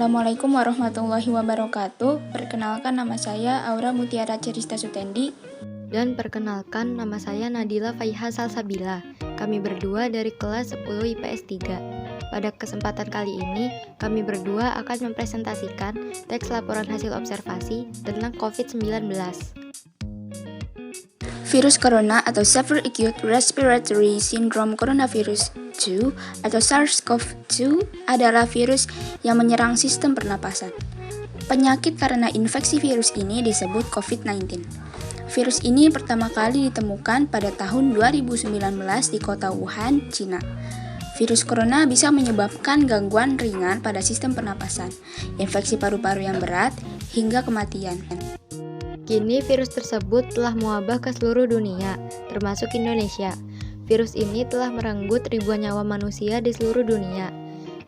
Assalamualaikum warahmatullahi wabarakatuh. Perkenalkan, nama saya Aura Mutiara Cirista Sutendi. Dan perkenalkan, nama saya Nadila Faiha Salsabila. Kami berdua dari kelas 10 IPS 3. Pada kesempatan kali ini, kami berdua akan mempresentasikan teks laporan hasil observasi tentang COVID-19. Virus corona atau Severe Acute Respiratory Syndrome Coronavirus 2 atau SARS-CoV-2 adalah virus yang menyerang sistem pernapasan. Penyakit karena infeksi virus ini disebut COVID-19. Virus ini pertama kali ditemukan pada tahun 2019 di kota Wuhan, Cina. Virus corona bisa menyebabkan gangguan ringan pada sistem pernapasan, infeksi paru-paru yang berat, hingga kematian. Kini virus tersebut telah mewabah ke seluruh dunia, termasuk Indonesia. Virus ini telah merenggut ribuan nyawa manusia di seluruh dunia.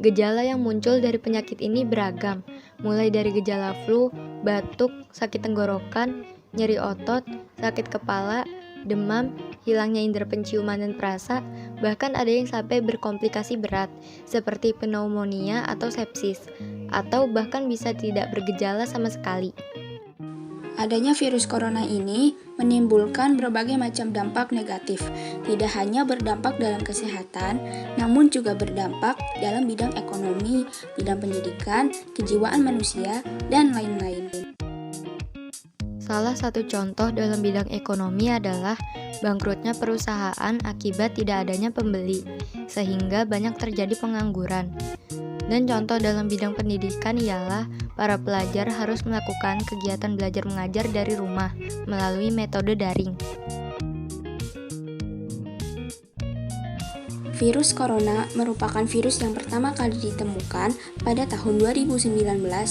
Gejala yang muncul dari penyakit ini beragam, mulai dari gejala flu, batuk, sakit tenggorokan, nyeri otot, sakit kepala, demam, hilangnya indera penciuman dan perasa, bahkan ada yang sampai berkomplikasi berat, seperti pneumonia atau sepsis, atau bahkan bisa tidak bergejala sama sekali. Adanya virus corona ini menimbulkan berbagai macam dampak negatif, tidak hanya berdampak dalam kesehatan, namun juga berdampak dalam bidang ekonomi, bidang pendidikan, kejiwaan manusia, dan lain-lain. Salah satu contoh dalam bidang ekonomi adalah bangkrutnya perusahaan akibat tidak adanya pembeli, sehingga banyak terjadi pengangguran. Dan contoh dalam bidang pendidikan ialah para pelajar harus melakukan kegiatan belajar mengajar dari rumah melalui metode daring. Virus corona merupakan virus yang pertama kali ditemukan pada tahun 2019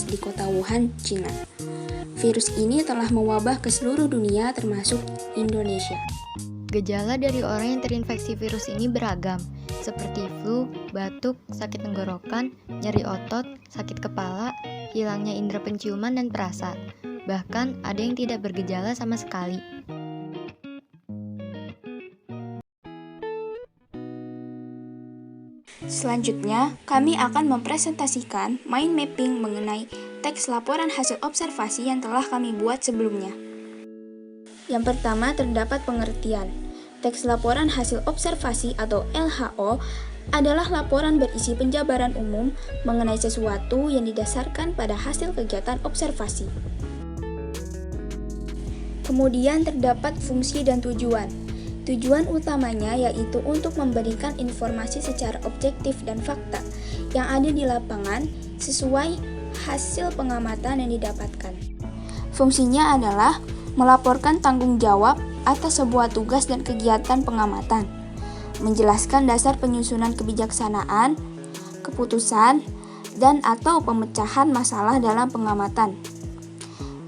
di kota Wuhan, Cina. Virus ini telah mewabah ke seluruh dunia termasuk Indonesia. Gejala dari orang yang terinfeksi virus ini beragam, seperti flu, batuk, sakit tenggorokan, nyeri otot, sakit kepala, hilangnya indera penciuman dan perasa. Bahkan ada yang tidak bergejala sama sekali. Selanjutnya, kami akan mempresentasikan mind mapping mengenai teks laporan hasil observasi yang telah kami buat sebelumnya. Yang pertama, terdapat pengertian. Teks laporan hasil observasi atau LHO adalah laporan berisi penjabaran umum mengenai sesuatu yang didasarkan pada hasil kegiatan observasi. Kemudian terdapat fungsi dan tujuan. Tujuan utamanya yaitu untuk memberikan informasi secara objektif dan fakta yang ada di lapangan sesuai hasil pengamatan yang didapatkan. Fungsinya adalah melaporkan tanggung jawab atas sebuah tugas dan kegiatan pengamatan, menjelaskan dasar penyusunan kebijaksanaan, keputusan, dan atau pemecahan masalah dalam pengamatan,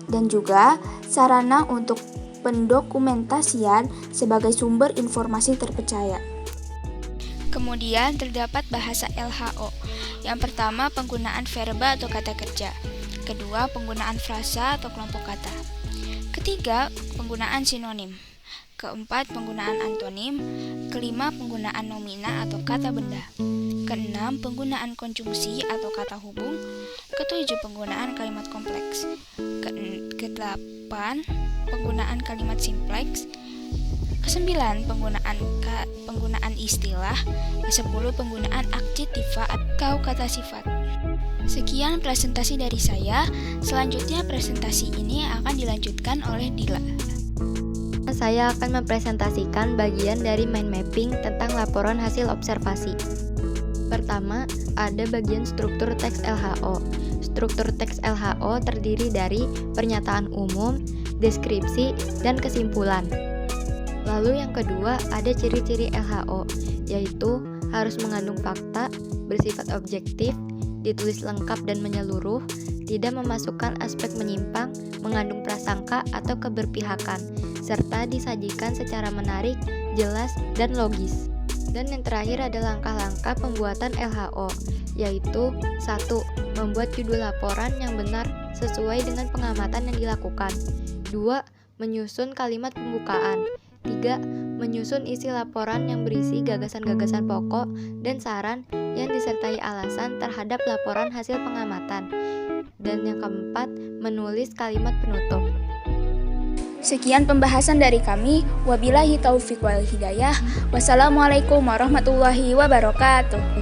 dan juga sarana untuk pendokumentasian sebagai sumber informasi terpercaya. Kemudian terdapat bahasa LHO. Yang pertama, penggunaan verba atau kata kerja. Kedua, penggunaan frasa atau kelompok kata. Ketiga, penggunaan sinonim. Keempat, penggunaan antonim. Kelima, penggunaan nomina atau kata benda. Keenam, penggunaan konjungsi atau kata hubung. Ketujuh, penggunaan kalimat kompleks. Kedelapan, penggunaan kalimat simpleks. Kesembilan, penggunaan istilah. Kesepuluh, penggunaan adjektiva atau kata sifat. Sekian presentasi dari saya. Selanjutnya presentasi ini akan dilanjutkan oleh Dila. Saya akan mempresentasikan bagian dari mind mapping tentang laporan hasil observasi. Pertama, ada bagian struktur teks LHO. Struktur teks LHO terdiri dari pernyataan umum, deskripsi, dan kesimpulan. Lalu yang kedua, ada ciri-ciri LHO, yaitu harus mengandung fakta, bersifat objektif, ditulis lengkap dan menyeluruh, tidak memasukkan aspek menyimpang, mengandung prasangka atau keberpihakan, serta disajikan secara menarik, jelas, dan logis. Dan yang terakhir ada langkah-langkah pembuatan LHO, yaitu 1. Membuat judul laporan yang benar sesuai dengan pengamatan yang dilakukan. 2. Menyusun kalimat pembukaan. 3. Menyusun isi laporan yang berisi gagasan-gagasan pokok dan saran yang disertai alasan terhadap laporan hasil pengamatan. Dan yang keempat, menulis kalimat penutup. Sekian pembahasan dari kami. Wabillahi taufiq wal hidayah. Wassalamualaikum warahmatullahi wabarakatuh.